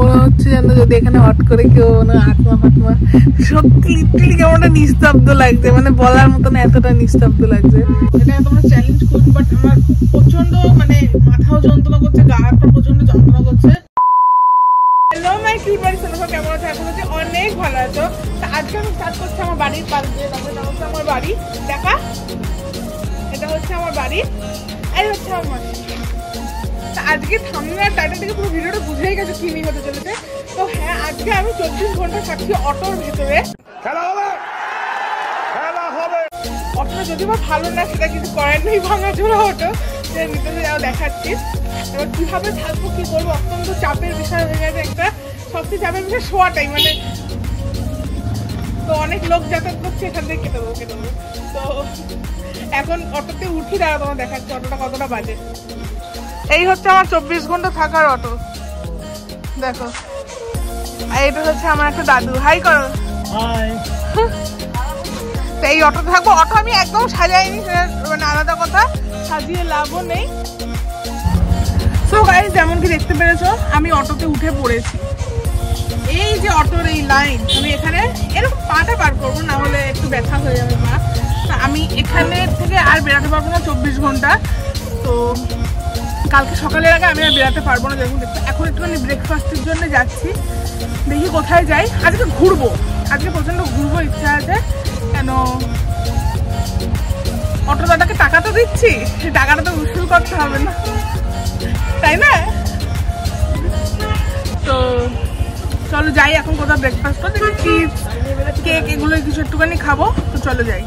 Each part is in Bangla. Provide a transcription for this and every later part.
মনে হচ্ছে যেন যদি এখানে হট করে কেউ আত্মা ফাত্মা, সত্যি লিটারালি কেমন একটা নিস্তব্ধ লাগছে, মানে বলার মতো না, এতটা নিস্তব্ধ লাগছে। এটা তোমরা চ্যালেঞ্জ করো, বাট আমার প্রচন্ড মানে মাথাও যন্ত্রণা করছে, গা হাত পা প্রচন্ড যন্ত্রণা করছে। হ্যালো মাই কিউট বাড়ি সোনা, কেমন আছে? এখন হচ্ছে অনেক ভালো আছো। তা আজকে আমি স্টার্ট করছি আমার বাড়ির পাশ দিয়ে। তারপরে হচ্ছে আমার বাড়ি, দেখা এটা হচ্ছে আমার বাড়ি, এই হচ্ছে আমার মাসি। তা আজকে থামনেল আর টাইটেল থেকে পুরো ভিডিওটা বুঝেই গেছে কি নিয়ে হতে চলেছে। তো হ্যাঁ, আজকে আমি 24 ঘন্টা থাকছি অটোর ভিতরে। অটোটা যদি বা ভালো না, সেটা কিছু করার নেই, ভাঙাচোরা অটো, যে ভিতরে যাও দেখাচ্ছি। এবার কিভাবে থাকবো, কি করবো, অত্যন্ত চাপের বিষয় হয়ে গেছে একটা। সবচেয়ে চাপের বিষয় শোয়াটাই, মানে তো অনেক লোক যাতায়াত করছে, এখান থেকে কেটে দেবো। তো এখন অটোতে উঠি, দাঁড়া তোমার দেখাচ্ছি অটোটা কতটা বাজে। এই হচ্ছে আমার 24 ঘন্টা থাকার অটো, দেখো। আর এটা হচ্ছে আমার একটা দাদু, হাই করো। এই অটোতে থাকবো। অটো আমি একদম সাজাইনি, মানে আলাদা কথা, সাজিয়ে লাভও নেই। সো গাইস, যেমন কি দেখতে পেরেছো, আমি অটোতে উঠে পড়েছি। এই যে অটোর এই লাইন, আমি এখানে এরকম পাটা পার করবো, না হলে একটু ব্যথা হয়ে যাবে মা। তা আমি এখানে থেকে আর বেরাতে পারবো না 24 ঘন্টা। তো কালকে সকালের আগে আমি আর বেরাতে পারবো না। দেখুন, এখন একটুখানি ব্রেকফাস্টের জন্য যাচ্ছি, দেখি কোথায় যাই। আজকে ঘুরবো, আজকে প্রচন্ড ঘুরবো ইচ্ছা আছে। কেন, অটো দাদাকে টাকা তো দিচ্ছি, সেই টাকাটা তো উসুল করতে হবে না, তাই না? তো চলো যাই, এখন কোথাও ব্রেকফাস্ট করতে, চিপস কেক এগুলো কিছু একটুখানি খাবো। তো চলো যাই।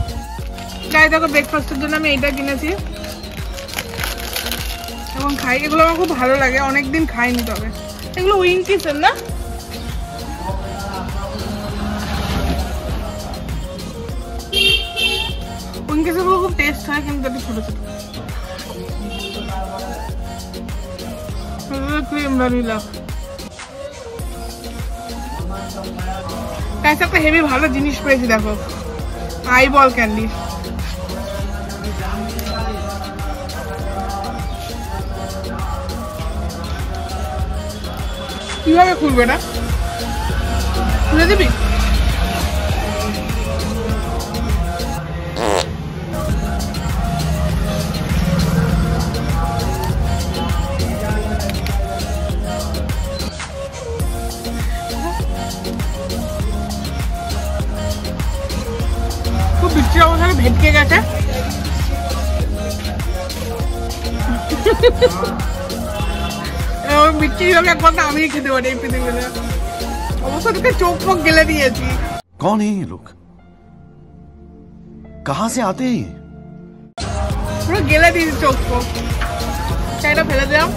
যাই, দেখো ব্রেকফাস্টের জন্য আমি এইটা কিনেছি এবং খাই। এগুলো আমার খুব ভালো লাগে, অনেকদিন খাইনি। তবে এগুলো উইঙ্কিসের না, উইঙ্কিসের খুব টেস্ট হয়, কিন্তু একটু ছোট ছোট। ক্রিম ভ্যানিলা একটা হেভি ভালো জিনিস পেয়েছি, দেখো, আইবল ক্যান্ডি। কিভাবে খুলবে এটা, খুলে দিবি? খুব বিচ্ছিরি অবস্থায় ভেটকে গেছে। বিচ্ছিরি হলে এক কথা আমি খেতে পারি এই পৃথিবীতে। অবশ্য তোকে চোখ মুখ গেলে দিয়েছি। कौन है ये लोग, कहां से आते हैं? পুরো গেলে দিয়েছি চোখ মুখ। সেটা ফেলে দিলাম,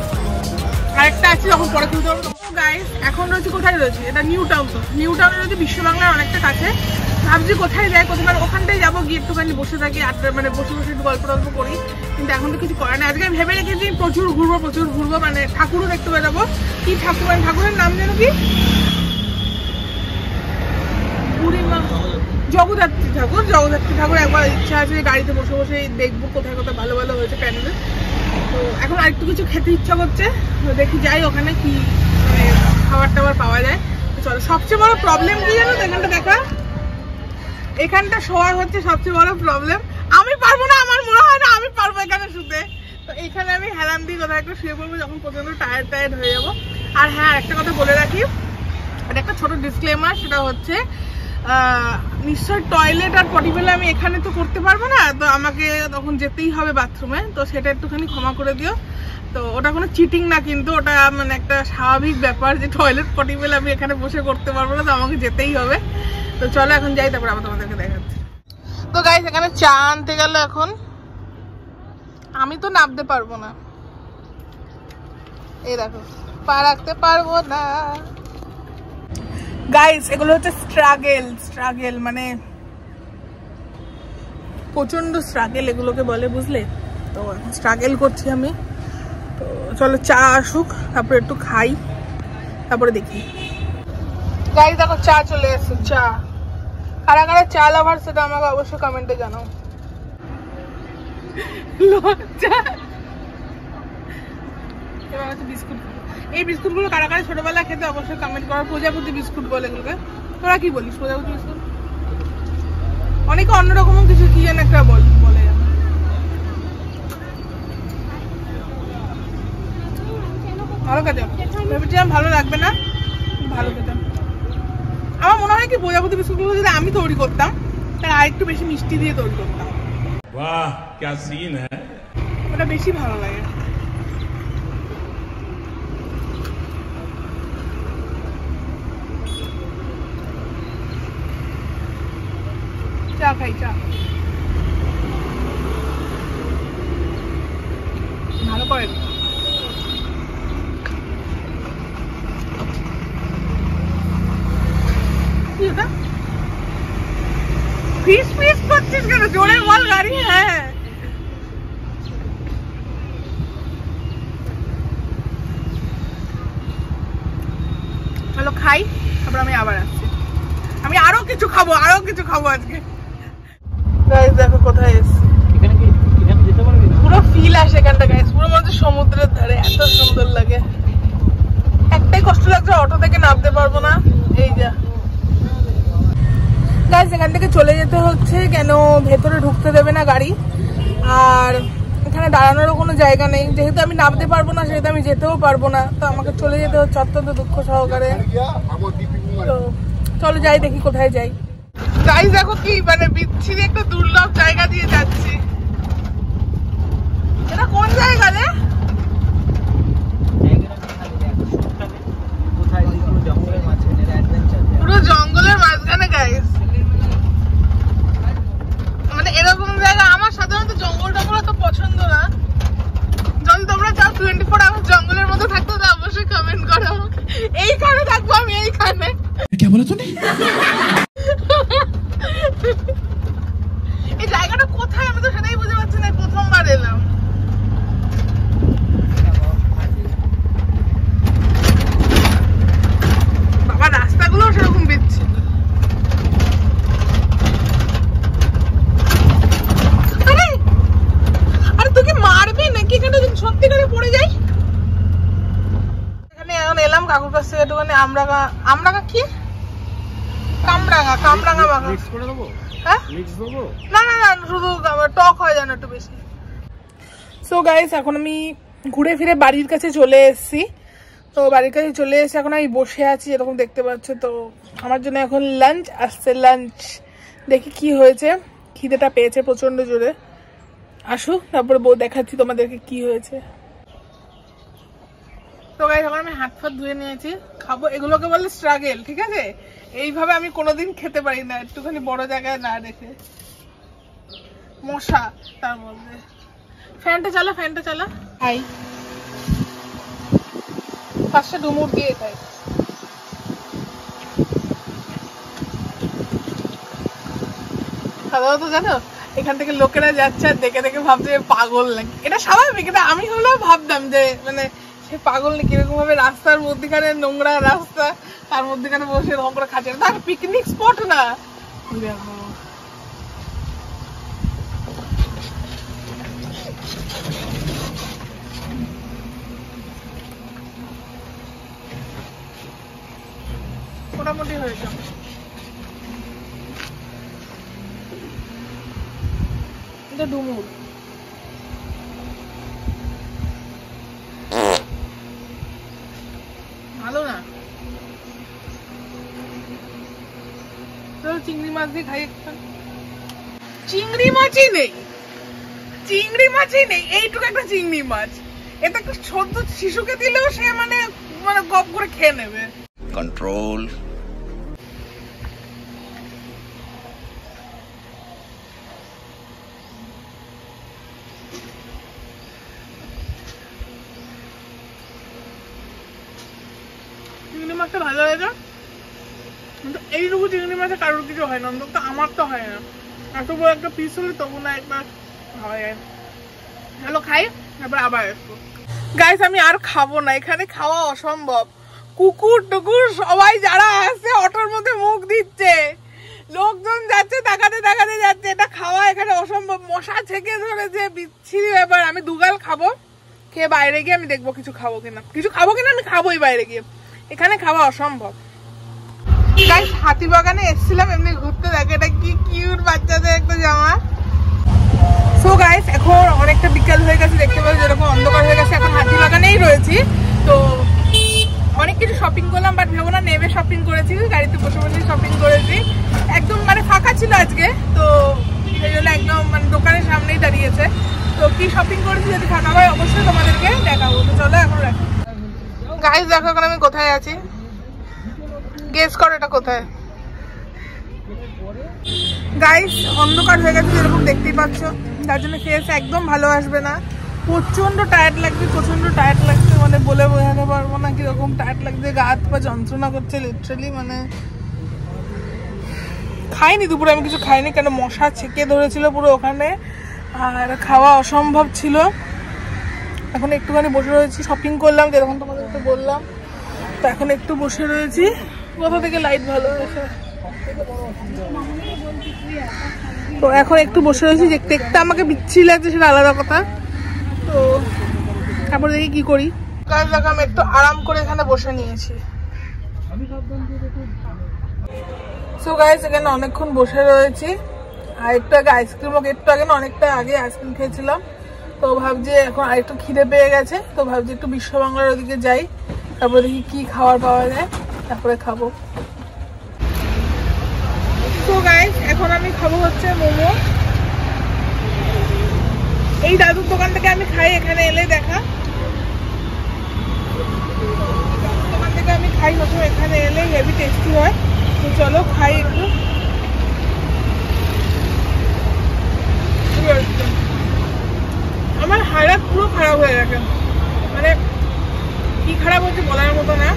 আরেকটা আছে, যখন পরে খুলতে পারবো। গাইস, এখন রয়েছে, কোথায় রয়েছে? এটা নিউ টাউন। তো নিউ টাউনে রয়েছে বিশ্ব বাংলার অনেকটা কাছে। ভাবছি কোথায় যাই, কোথায় ওখানটাই যাবো, গিয়ে একটুখানি বসে থাকি, আড্ডা, মানে বসে বসে একটু গল্প টল্প করি। কিন্তু এখন তো কিছু করার নেই। আজকে আমি ভেবে রেখেছি প্রচুর ঘুরবো, মানে ঠাকুরও দেখতে পেয়ে যাবো। কি ঠাকুর, মানে ঠাকুরের নাম যেন কি, বুড়িমা জগদ্ধাত্রী ঠাকুর। একবার ইচ্ছা আছে গাড়িতে বসে বসে দেখবো কোথায় কোথায় ভালো ভালো হয়েছে প্যান্ডেল। তো এখন আরেকটু কিছু খেতে ইচ্ছা করছে, দেখি যাই ওখানে কি খাবার টাবার পাওয়া যায়। চলো, সবচেয়ে বড় প্রবলেম কি জানো, এখানটা দেখা, এখানটা শোয়ার হচ্ছে সবচেয়ে বড় প্রবলেম। আমি পারবো না, আমার মনে হয় না আমি পারবো এখানে শুতে। তো এখানে আমি হেলান দিয়ে কোথাও একটু শুয়ে পড়বো, যখন প্রচন্ড টায়ার্ড হয়ে যাবো। আর হ্যাঁ, একটা কথা বলে রাখি, এটা একটা ছোট ডিসক্লেমার, সেটা হচ্ছে নিশ্চয় টয়লেট আর পটি পেলে আমি এখানে তো করতে পারবো না, তো আমাকে তখন যেতেই হবে বাথরুমে। তো সেটা একটুখানি ক্ষমা করে দিও। তো ওটা কোনো চিটিং না, কিন্তু ওটা মানে একটা স্বাভাবিক ব্যাপার যে টয়লেট পটি পেলে আমি এখানে বসে করতে পারবো না, তো আমাকে যেতেই হবে। তো চলো এখন যাই, তারপর আবার তোমাদেরকে দেখাচ্ছি। তো গাইস, এখানে চা আনতে গেলে এখন আমি তো নামতে পারবো না, এই দেখো, পা রাখতে পারবো না। গাইস, এগুলো হচ্ছে স্ট্রাগেল, মানে প্রচন্ড স্ট্রাগেল এগুলোকে বলে, বুঝলে? তো এখন স্ট্রাগেল করছি আমি। তো চলো চা আসুক, তারপরে একটু খাই, তারপরে দেখি। গাইস দেখো, চা চলে এসেছে। চা কারা কারা চা লাভার, সেটা আমাকে অবশ্যই কমেন্টে জানাও। লজ্জা। এবার বিস্কুট এই বিস্কুটগুলো কারা কারা ছোটবেলায় খেতে অবশ্যই কমেন্ট করো। প্রজাপতি বিস্কুট বলে এগুলোকে, তোরা কি বলিস? প্রজাপতি বিস্কুট, অনেকে অন্যরকম কিছু কি যেন একটা বলে। ভালো খেতে, ভেবেছিলাম ভালো লাগবে না, ভালো খেতে। আমার মনে হয় কি প্রজাপতি বিস্কুটগুলো যদি আমি তৈরি করতাম তাহলে আরেকটু বেশি মিষ্টি দিয়ে তৈরি করতাম। वाह क्या सीन है। ওটা বেশি ভালো লাগে। চা খাই, চা ভালো করেন। কি ওটা? ফিস ফিস করছিস কেন? জোরে বল গাড়ি। হ্যাঁ চলো খাই, তারপর আমি আবার আসছি। আমি আরো কিছু খাবো আজকে। গাইস দেখো কোথায় এসেছি, পুরো ফিল আসে এখানটা গাইস, পুরো মনে হচ্ছে সমুদ্রের ধারে, এত সুন্দর লাগে। একটাই কষ্ট লাগছে, অটো থেকে নামতে পারবো না। এই যা গাইস, এখান থেকে চলে যেতে হচ্ছে, কেন ভেতরে ঢুকতে দেবে না গাড়ি, আর এখানে দাঁড়ানোরও কোনো জায়গা নেই। যেহেতু আমি নামতে পারবো না সেহেতু আমি যেতেও পারবো না, তো আমাকে চলে যেতে হচ্ছে অত্যন্ত দুঃখ সহকারে। তো চলো যাই, দেখি কোথায় যাই। গাইস দেখো কি মানে বিচ্ছিরি একটা দুর্লভ জায়গা দিয়ে যাচ্ছি। এটা কোন জায়গা রে? পুরো জঙ্গলের মাঝখানে গাইস, মানে এরকম জায়গা আমার সাধারণত জঙ্গল টঙ্গল তো পছন্দ না। যদি তোমরা চাও 24 আওয়ার্স জঙ্গলের মধ্যে থাকতে তো অবশ্যই কমেন্ট করো। এইখানে থাকবো আমি, এইখানে। क्या बोला तूने? এই জায়গাটা কোথায় আমি তো সেটাই বুঝতে পারছি না, প্রথমবার এলাম। বাবা রাস্তাগুলো সেরকম বিচ্ছিন্ন। আরে তুই কি মারবি নাকি? এখানে সত্যি করে পড়ে যাই। এখানে এখন এলাম কাকুর কাছ থেকে একটুখানি আমরাঙা কি কামরাঙা বাগান। হ্যাঁ না না না, শুধু টক হয় যেন একটু বেশি। সো গাইস এখন আমি ঘুরে ফিরে বাড়ির কাছে চলে এসেছি। তো বাড়ির কাছে চলে এসে এখন আমি বসে আছি, এরকম দেখতে পাচ্ছ। তো আমার জন্য এখন লাঞ্চ আসছে, লাঞ্চ দেখি কি হয়েছে। খিদেটা পেয়েছে প্রচন্ড জোরে, আসুক তারপরে দেখাচ্ছি তোমাদেরকে কি হয়েছে। তো গাইস এখন আমি হাত ফাত ধুয়ে নিয়েছি, খাবো। এগুলোকে বলে স্ট্রাগেল, ঠিক আছে? এইভাবে আমি কোনোদিন খেতে পারি না, একটুখানি বড় জায়গায় না রেখে। মশা তার মধ্যে। ফ্যানটা চালা। খাই, ফার্স্টে ডুমুর দিয়ে খাই। সাধারণত জানো এখান থেকে লোকেরা যাচ্ছে আর দেখে দেখে ভাবছে পাগল নাকি। এটা স্বাভাবিক, এটা আমি হলেও ভাবতাম যে মানে সে পাগল নাকি, এরকম ভাবে রাস্তার মধ্যখানে, নোংরা রাস্তা, তার মধ্যখানে বসে এরকম করে খাচ্ছে। তার পিকনিক স্পট না। দেখো মোটামুটি হয়েছে। এটা ডুমুর। ভালো না, চিংড়ি মাছ দিয়ে খাই। চিংড়ি মাছই নেই, এইটুকু একটা চিংড়ি মাছ। এটা একটা ছোট শিশুকে দিলেও সে মানে গপ করে খেয়ে নেবে। कंट्रोल। চিংড়ি মাছটা ভালো হয়েছে, কিন্তু এইটুকু চিংড়ি মাছে কারোর কিছু হয় না, অন্তত আমার তো হয় না। এত বড় একটা পিস হলে তবু না একবার হয়। চলো খাই, তারপর আবার আসবো। গাইস আমি আর খাবো না, এখানে খাওয়া অসম্ভব। কুকুর টুকুর সবাই যারা আছে অটোর মধ্যে মুখ দিচ্ছে, লোকজন যাচ্ছে তাকাতে যাচ্ছে। এটা খাওয়া এখানে অসম্ভব, মশা ছেকে ধরেছে, বিচ্ছিরি ব্যাপার। আমি দুগাল খাবো, খেয়ে বাইরে গিয়ে আমি দেখবো কিছু খাবো কিনা আমি খাবোই বাইরে গিয়ে, এখানে খাওয়া অসম্ভব। গাইস হাতিবাগানে এসেছিলাম এমনি ঘুরতে, দেখে এটা কি কিউট বাচ্চাদের একটা জামা। সো গাইস এখন অনেকটা বিকাল হয়ে গেছে, দেখতে পাচ্ছি যেরকম অন্ধকার হয়ে গেছে, এখন হাতিবাগানেই রয়েছি। তো অনেক কিছু শপিং করলাম, বাট ভেবো না নেমে শপিং করেছি, গাড়িতে বসে বসে শপিং করেছি। একদম মানে ফাঁকা ছিল আজকে, তো সেই জন্য একদম মানে দোকানের সামনেই দাঁড়িয়েছে। তো কি শপিং করেছি যদি ফাঁকা হয় অবশ্যই তোমাদেরকে দেখাবো। তো চলো এখন রাখি। গাইস দেখো এখন আমি কোথায় আছি, গেস করো এটা কোথায়। গাইস অন্ধকার হয়ে গেছে যেরকম দেখতেই পাচ্ছ, তার জন্য ফেস একদম ভালো আসবে না, প্রচন্ড টায়ার্ড লাগছে, মানে বলে বোঝাতে পারবো না কিরকম টায়ার্ড লাগছে, গা হাত পা যন্ত্রণা করছে লিটারালি। মানে খাইনি দুপুরে, আমি কিছু খাইনি, কেন মশা ছেকে ধরেছিল পুরো ওখানে, আর খাওয়া অসম্ভব ছিল। এখন একটুখানি বসে রয়েছি, শপিং করলাম যেরকম তোমাদেরকে বললাম, তো এখন একটু বসে রয়েছি। কোথা থেকে লাইট ভালো হয়েছে, তো এখন একটু বসে রয়েছি। দেখতে আমাকে বিচ্ছিরি লাগছে সেটা আলাদা কথা, তো তারপরে দেখি কি করি। কাজ দেখো আমি একটু আরাম করে এখানে বসে নিয়েছি। সো গাইস এখানে অনেকক্ষণ বসে রয়েছি, আর একটু আগে আইসক্রিমও, একটু আগে না অনেকটা আগে আইসক্রিম খেয়েছিলাম, তো ভাবছি এখন আরেকটু খিদে পেয়ে গেছে, তো ভাবছি একটু বিশ্ব বাংলার ওদিকে যাই, তারপরে দেখি কি খাবার পাওয়া যায়, তারপরে খাবো। তো গাইস এখন আমি খাবো হচ্ছে মোমো। এই দাদুর দোকান থেকে আমি খাই, এখানে এলে দেখা দোকান থেকে আমি খাই প্রথমে, এখানে এলে হেভি টেস্টি হয়। তো চলো খাই একটু। আমার হাড় পুরো খারাপ হয়ে গেছে, মানে কি খারাপ হচ্ছে বলার মতো না।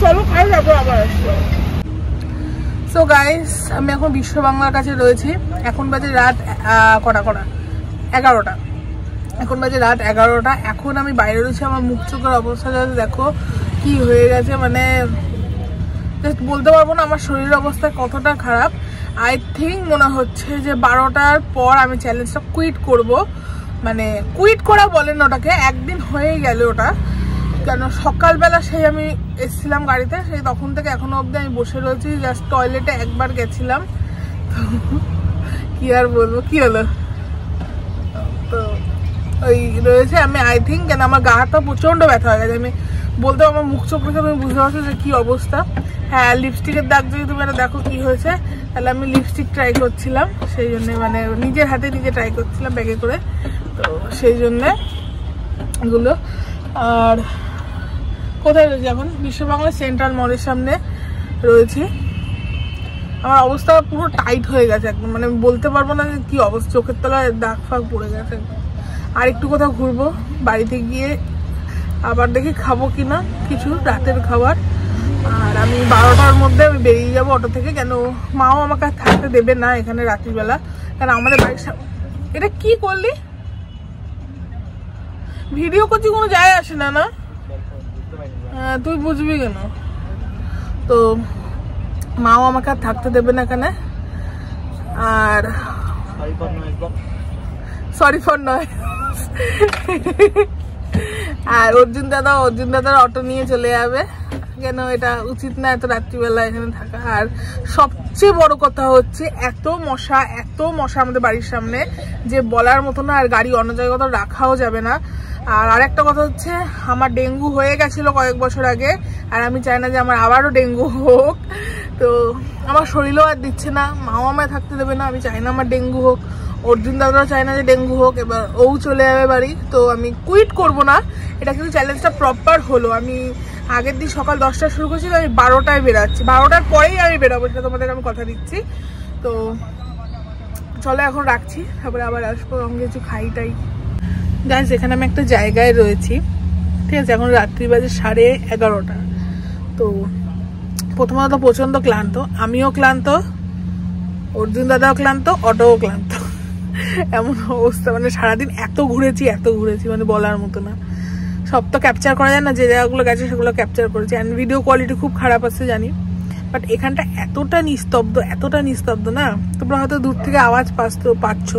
চলো খাই যাবো আবার। সো গাইস আমি এখন বিশ্ব বাংলার কাছে রয়েছি, এখন বাজে রাত কটা 11টা, এখন বাজে রাত 11টা। এখন আমি বাইরে রয়েছি, আমার মুখ চোখের অবস্থা দেখো কি হয়ে গেছে, মানে জাস্ট বলতে পারবো না আমার শরীরের অবস্থা কতটা খারাপ। আই থিঙ্ক মনে হচ্ছে যে 12টার পর আমি চ্যালেঞ্জটা কুইট করব, মানে কুইট করা বলেন ওটাকে, একদিন হয়ে গেল ওটা, কেন সকালবেলা সেই আমি এসেছিলাম গাড়িতে, সেই তখন থেকে এখনো অবধি আমি বসে রয়েছি। জাস্ট টয়লেটে একবার গেছিলাম, কি আর বলবো, কি হলো, তো ওই রয়েছে। আমি আই থিঙ্ক কেন আমার গা হাতটা প্রচন্ড ব্যথা হয়ে গেছে, আমি বলতে আমার মুখ চোখ রেখে তুমি বুঝতে পারছো যে কি অবস্থা। হ্যাঁ লিপস্টিকের দাগ যদি তুমি এটা দেখো কি হয়েছে, তাহলে আমি লিপস্টিক ট্রাই করছিলাম, সেই জন্যে মানে নিজের হাতে নিজে ট্রাই করছিলাম ব্যাগে করে, তো সেই জন্যে এগুলো। আর কোথায় রয়েছে এখন, বিশ্ব বাংলা সেন্ট্রাল মলের সামনে রয়েছি। আমার অবস্থা পুরো টাইট হয়ে গেছে একদম, মানে বলতে পারবো না যে কি অবস্থা, চোখের তলায় দাগ ফাগ পড়ে গেছে। আর একটু কোথাও ঘুরবো, বাড়িতে গিয়ে আবার দেখি খাবো কিনা কিছু রাতের খাবার। আর আমি 12টার মধ্যে আমি বেরিয়ে যাবো অটো থেকে, কেন মাও আমাকে আর থাকতে দেবে না এখানে রাত্রিবেলা, কারণ আমাদের বাড়ির সামনে। এটা কি করলি, ভিডিও করছি কোনো যায় আসে না, না তুই বুঝবি কেন। তো মাও আমাকে আর থাকতে দেবে না এখানে, আর সরি ফর নয় আর অর্জুন দাদার অটো নিয়ে চলে যাবে, কেন এটা উচিত না এত রাত্রিবেলা এখানে থাকা। আর সবচেয়ে বড় কথা হচ্ছে এত মশা আমাদের বাড়ির সামনে যে বলার মতো না, আর গাড়ি অন্য জায়গায় রাখাও যাবে না। আর আরেকটা কথা হচ্ছে আমার ডেঙ্গু হয়ে গেছিল কয়েক বছর আগে, আর আমি চাই না যে আমার আবারও ডেঙ্গু হোক, তো আমার শরীরও আর দিচ্ছে না, মাও আমায় থাকতে দেবে না, আমি চাই না আমার ডেঙ্গু হোক, অর্জুন দাদাও চায় না যে ডেঙ্গু হোক। এবার ও চলে যাবে বাড়ি, তো আমি কুইট করব না, এটা কিন্তু চ্যালেঞ্জটা প্রপার হলো। আমি আগের দিন সকাল 10টা শুরু করছি, আমি 12টায় বেরাচ্ছি, 12টার পরেই আমি বেরাবো, সেটা তোমাদের আমি কথা দিচ্ছি। তো চলো এখন রাখছি, তারপরে আবার আসবো, আমি কিছু খাইটাই। গাইস এখানে আমি একটা জায়গায় রয়েছি, ঠিক আছে, এখন রাত্রি বাজে 11:30। তো প্রথমত প্রচন্ড ক্লান্ত, আমিও ক্লান্ত, অর্জুন দাদাও ক্লান্ত, অটোও ক্লান্ত, এমন অবস্থা। মানে সারাদিন এত ঘুরেছি মানে বলার মতো না। সব তো ক্যাপচার করা যায় না, যে জায়গাগুলো গেছে সেগুলো ক্যাপচার করেছি। অ্যান্ড ভিডিও কোয়ালিটি খুব খারাপ আছে জানি, বাট এখানটা এতটা নিস্তব্ধ না, তোমরা হয়তো দূর থেকে আওয়াজ পাচ্ছ,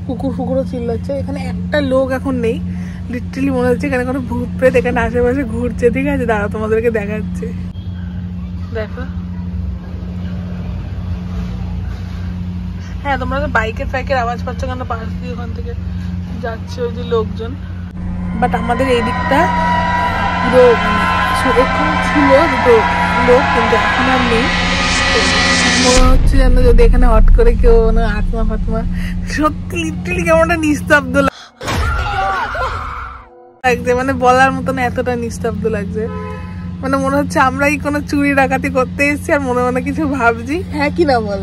কুকুর ফুকুরও চিল্লাচ্ছে। এখানে একটা লোক এখন নেই, লিটারালি মনে হচ্ছে এখানে কোনো ভূত প্রেত এখানে আশেপাশে ঘুরছে। ঠিক আছে, দাঁড়া তোমাদেরকে দেখাচ্ছে। দেখো, হ্যাঁ তোমরা তো বাইকের আওয়াজ পাচ্ছ কেন, পাশ দিয়ে ওখান থেকে যাচ্ছে ওই যে লোকজন। বাট আমাদের এই দিকটা পুরো এখানে ছিল দুটো লোক, কিন্তু এখন আর নেই। মনে হচ্ছে যেন যদি এখানে হট করে কেউ আত্মা ফাতমা, সত্যি লিটারালি কেমন একটা নিস্তব্ধ লাগছে, মানে বলার মতন এতটা নিস্তব্ধ লাগছে। মানে মনে হচ্ছে আমরাই কোনো চুরি ডাকাতি করতে এসেছি আর মনে মনে কিছু ভাবছি। হ্যাঁ কি না বল,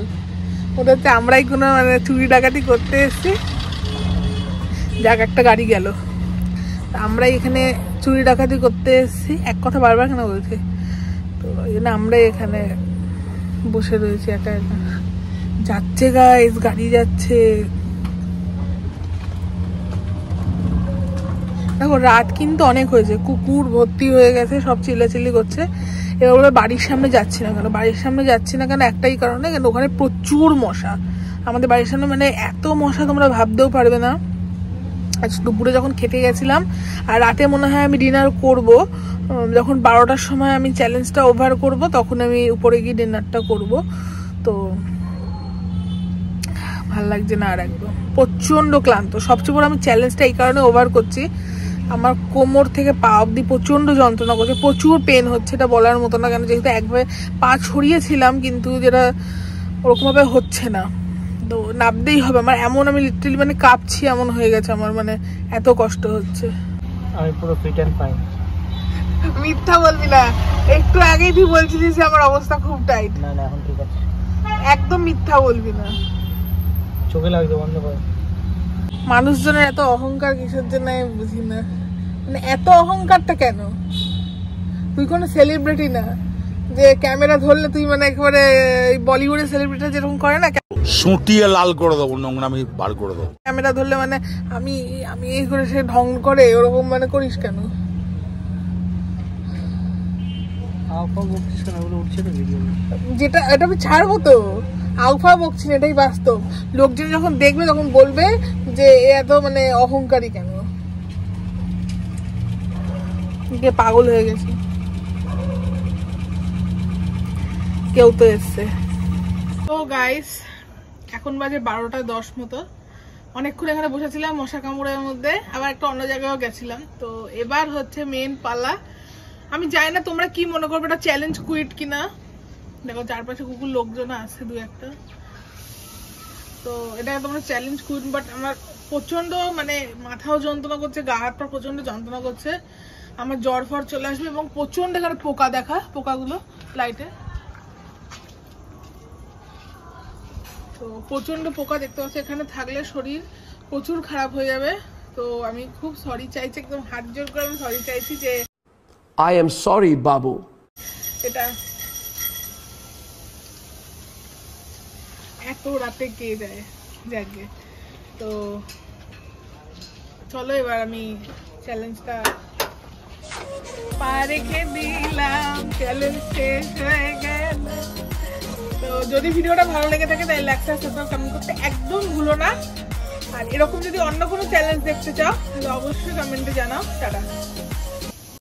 মনে হচ্ছে আমরাই কোনো মানে চুরি ডাকাতি করতে এসেছি। যাক, একটা গাড়ি গেল। আমরাই এখানে চুরি ডাকাতি করতে এসেছি, এক কথা বারবার কেন বলছে, তো এই জন্য আমরাই এখানে বসে রয়েছি একা একা। যাচ্ছে গাইস, গাড়ি যাচ্ছে। দেখো রাত কিন্তু অনেক হয়েছে, কুকুর ভর্তি হয়ে গেছে, সব চিল্লাচিল্লি করছে। এবার বলে বাড়ির সামনে যাচ্ছি না কেন, একটাই কারণে, কেন ওখানে প্রচুর মশা। আমাদের বাড়ির সামনে মানে এত মশা তোমরা ভাবতেও পারবে না। আজ দুপুরে যখন খেতে গেছিলাম আর রাতে মনে হয় আমি ডিনার করব, যখন 12টার সময় আমি চ্যালেঞ্জটা ওভার করব তখন আমি উপরে গিয়ে ডিনারটা করব। তো ভাল লাগছে না আর, একদম প্রচন্ড ক্লান্ত। সবচেয়ে বড় আমি চ্যালেঞ্জটা এই কারণে ওভার করছি, আমার কোমর থেকে পা অব্দি প্রচন্ড যন্ত্রণা করছে, প্রচুর পেন হচ্ছে। এটা বলার মতো না, কেন যেহেতু একবার পা ছড়িয়েছিলাম কিন্তু যেটা ওরকমভাবে হচ্ছে না, তো নামতেই হবে আমার। এমন আমি লিটারালি মানে কাঁপছি, এমন হয়ে গেছে আমার, মানে এত কষ্ট হচ্ছে। আমি পুরো ফিট এন্ড ফাইন। মিথ্যা বলবি না, একটু আগেই তুই বলছিলিস যে আমার অবস্থা খুব টাইট। না না, এখন ঠিক আছে, একদম মিথ্যা বলবি না। চোখে লাগছে, বন্ধ কর। মানুষজনের এত অহংকার কিসের জন্য আমি বুঝি না, মানে এত অহংকারটা কেন? তুই কোনো সেলিব্রিটি না যে ক্যামেরা ধরলে তুই মানে একেবারে বলিউডের সেলিব্রিটি যেরকম করে না, সুটিয়ে লাল করে দেবো, নোংরামি বার করে দেবো। ক্যামেরা ধরলে মানে আমি আমি এই করে সে ঢং করে, ওরকম মানে করিস কেন? যেটা এটা আমি ছাড়বো তো, আউফা বকছি না, এটাই বাস্তব। লোকজন যখন দেখবে তখন বলবে যে এত মানে অহংকারী কেন, পাগল হয়ে গেছে। কেউ তো এসছে। তো গাইস, এখন বাজে 12টা 10 মতো। অনেকক্ষণ এখানে বসেছিলাম মশা কামড়ের মধ্যে, আবার একটা অন্য জায়গায়ও গেছিলাম। তো এবার হচ্ছে মেন পালা। আমি জানি না তোমরা কি মনে করবে, এটা চ্যালেঞ্জ কুইট কিনা। দেখো চারপাশে কুকুর লোকজন আছে দু একটা, তো এটা তোমরা চ্যালেঞ্জ কুইট। বাট আমার প্রচন্ড মানে মাথাও যন্ত্রণা করছে, গা হাত পা প্রচন্ড যন্ত্রণা করছে, আমার জ্বর ফর চলে আসবে। এবং প্রচন্ড এখানে পোকা দেখা, পোকাগুলো লাইটে, তো প্রচন্ড পোকা দেখতে পাচ্ছি। এখানে থাকলে শরীর প্রচুর খারাপ হয়ে যাবে। তো আমি খুব সরি চাইছি, একদম হাত জোর করে আমি সরি চাইছি যে I am sorry, Babu. এটা এত রাতে কে যায় যাকে। তো চলো এবার আমি চ্যালেঞ্জটা পা রেখে দিলাম, চ্যালেঞ্জ শেষ হয়ে গেল। তো যদি ভিডিওটা ভালো লেগে থাকে তাহলে লাইক সাবস্ক্রাইব কমেন্ট করতে একদম ভুলো না। আর এরকম যদি অন্য কোনো চ্যালেঞ্জ দেখতে চাও তাহলে অবশ্যই কমেন্টে জানাও। টাটা।